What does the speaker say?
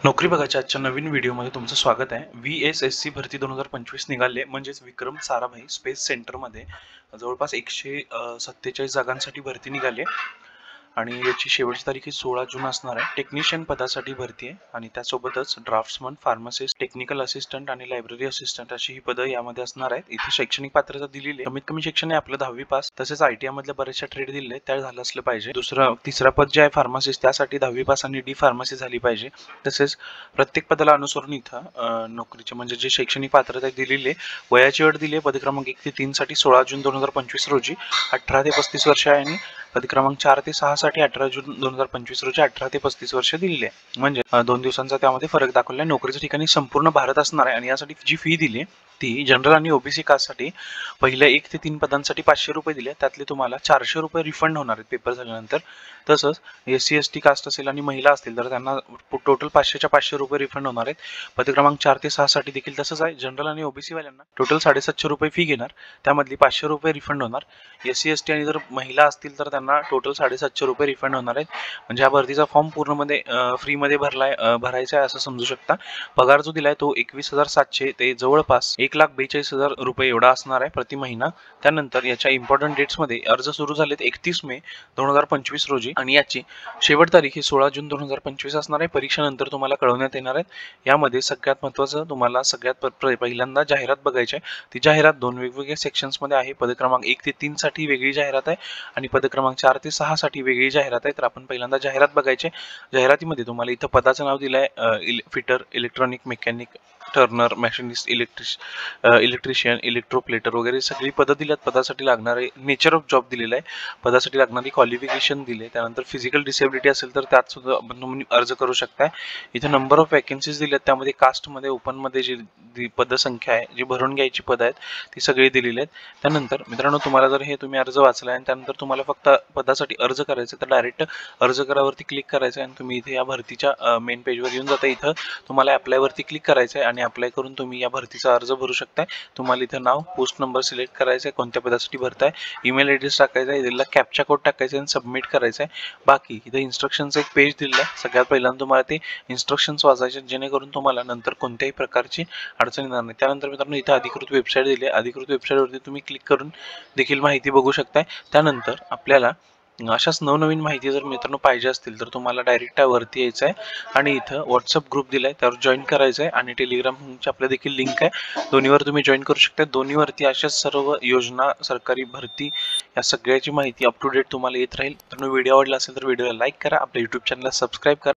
नोकरी बघायच्या आजच्या नवीन व्हिडिओमध्ये तुमचं स्वागत आहे। VSSC भरती 2025 निघाले म्हणजेच विक्रम साराभाई स्पेस सेंटरमध्ये जवळपास 147 जागांसाठी भरती निघाली आहे आणि याची शेवटची तारीख ही 16 जून असणार आहे। टेक्निशियन पदासाठी भरती आहे आणि त्यासोबतच ड्राफ्ट्समन, फार्मासिस्ट, टेक्निकल असिस्टंट आणि लायब्ररी असिस्टंट अशी ही पदं यामध्ये असणार आहेत। इथे शैक्षणिक पात्रता दिलेली आहे, कमीत कमी शिक्षण आहे आपलं 10वी पास। तसेच ITI मधल्या बऱ्याचशा ट्रेड दिले त्या झालं असलं पाहिजे। तिसरा पद जे आहे फार्मासिस्ट त्यासाठी 10वी पास आणि D फार्मसी झाली पाहिजे। तसेच प्रत्येक पदाला अनुसरून इथं नोकरीचे म्हणजे जे शैक्षणिक पात्रता दिलेली आहे, वयाची अट दिली आहे पद क्रमांक 1 ते 3 साठी 16 जून 2025 रोजी 18 ते 35 वर्ष आहे आणि पद क्रमांक 4 ते 6 साठी 18 जून 2025 रोजी 18 ते 35 वर्ष दिलेली आहे। म्हणजे 2 दिवसांचा त्यामध्ये फरक दाखवला आहे। नोकरीच्या ठिकाणी संपूर्ण भारत असणार आहे आणि यासाठी जी फी दिली आहे ती जनरल आणि OBC कास्टसाठी पहिल्या 1 ते 3 पदांसाठी 500 रुपये दिले, त्यातले तुम्हाला 400 रुपये रिफंड होणार आहेत पेपर झाल्यानंतर। तसंच SC ST कास्ट असेल आणि महिला असतील तर त्यांना टोटल 500च्या 500 रुपये रिफंड होणार आहेत। पद क्रमांक 4 ते 6 साठी देखील तसंच आहे। जनरल आणि OBC वाल्यांना टोटल 750 रुपये फी घेणार, त्यामधली 500 रुपये रिफंड होणार। SC ST आणि जर महिला असतील तर त्यांना टोटल 750 रुपये रिफंड होणार आहेत। म्हणजे हा भरतीचा फॉर्म पूर्णमध्ये फ्रीमध्ये भरायचा आहे असं समजू शकता। पगार जो दिलाय तो 21,700 ते जवळपास 1,42,000 रुपये एवढा असणार आहे प्रति महिना। त्यानंतर याच्या इम्पॉर्टंट डेट्समध्ये अर्ज सुरू झालेत 31 मे 2025 रोजी आणि याची शेवट तारीख ही 16 जून 2025 असणार आहे। परीक्षेनंतर तुम्हाला कळवण्यात येणार आहेत। यामध्ये सगळ्यात महत्त्वाचं तुम्हाला सगळ्यात पहिल्यांदा जाहिरात बघायची आहे। ती जाहिरात 2 वेगवेगळ्या सेक्शन्समध्ये आहे। पद क्रमांक 1 ते 3 साठी वेगळी जाहिरात आहे आणि पद क्रमांक 4 ते 6 साठी वेगळी जाहिरात आहे। तर आपण पहिल्यांदा जाहिरात बघायची। जाहिरातीमध्ये तुम्हाला इथं पदाचं नाव दिलंय fitter, electronic, mechanic, turner, machinist, electrician, electroplater वगैरे सगळी पदं दिल्यात। पदासाठी लागणारे नेचर ऑफ जॉब दिलेलं आहे, पदासाठी लागणारी क्वालिफिकेशन दिले। त्यानंतर फिजिकल डिसेबिलिटी असेल तर त्यात सुद्धा आपण तुम्ही अर्ज करू शकता। इथे नंबर ऑफ वॅकन्सीज दिलेत, त्यामध्ये कास्टमध्ये, ओपनमध्ये जी पदसंख्या आहे, जी भरून घ्यायची पदं आहेत ती सगळी दिलेली आहेत। त्यानंतर मित्रांनो तुम्हाला जर हे तुम्ही अर्ज वाचला आणि त्यानंतर तुम्हाला फक्त पदासाठी अर्ज करायचं तर डायरेक्ट अर्ज करावरती क्लिक करायचं आणि तुम्ही इथे या भरतीच्या मेन पेजवर येऊन जाता। इथं तुम्हाला अप्लायवरती क्लिक करायचं आहे आणि अप्लाय करून तुम्ही या भरतीचा अर्ज भरू शकताय। तुम्हाला इथं नाव, पोस्ट नंबर सिलेक्ट करायचा आहे, कोणत्या पदासाठी भरताय, ईमेल ॲड्रेस टाकायचा आहे, इथला कॅप्चा कोड टाकायचा आहे आणि सबमिट करायचं आहे। बाकी इथं इन्स्ट्रक्शनचं एक पेज दिलेलं आहे। सगळ्यात पहिल्यांदा तुम्हाला ते इन्स्ट्रक्शन्स वाचायचे जेणेकरून तुम्हाला नंतर कोणत्याही प्रकारची अडचण येणार नाही। त्यानंतर मित्रांनो इथं अधिकृत वेबसाईट दिली आहे, अधिकृत वेबसाईटवरती तुम्ही क्लिक करून देखील माहिती बघू शकताय। त्यानंतर आपल्याला अशाच नवनवीन माहिती जर मित्रांनो पाहिजे असतील तर तुम्हाला डायरेक्ट वरती यायचं आहे आणि इथं व्हॉट्सअप ग्रुप दिलाय त्यावर जॉईन करायचं आहे आणि टेलिग्रामची आपल्या देखील लिंक आहे, दोन्हीवर तुम्ही जॉईन करू शकता। दोन्हीवरती अशाच सर्व योजना, सरकारी भरती या सगळ्याची माहिती अप टू डेट तुम्हाला येत राहील। तर व्हिडिओ आवडला असेल तर व्हिडिओला लाईक करा, आपल्या YouTube चॅनलला सबस्क्राईब करा।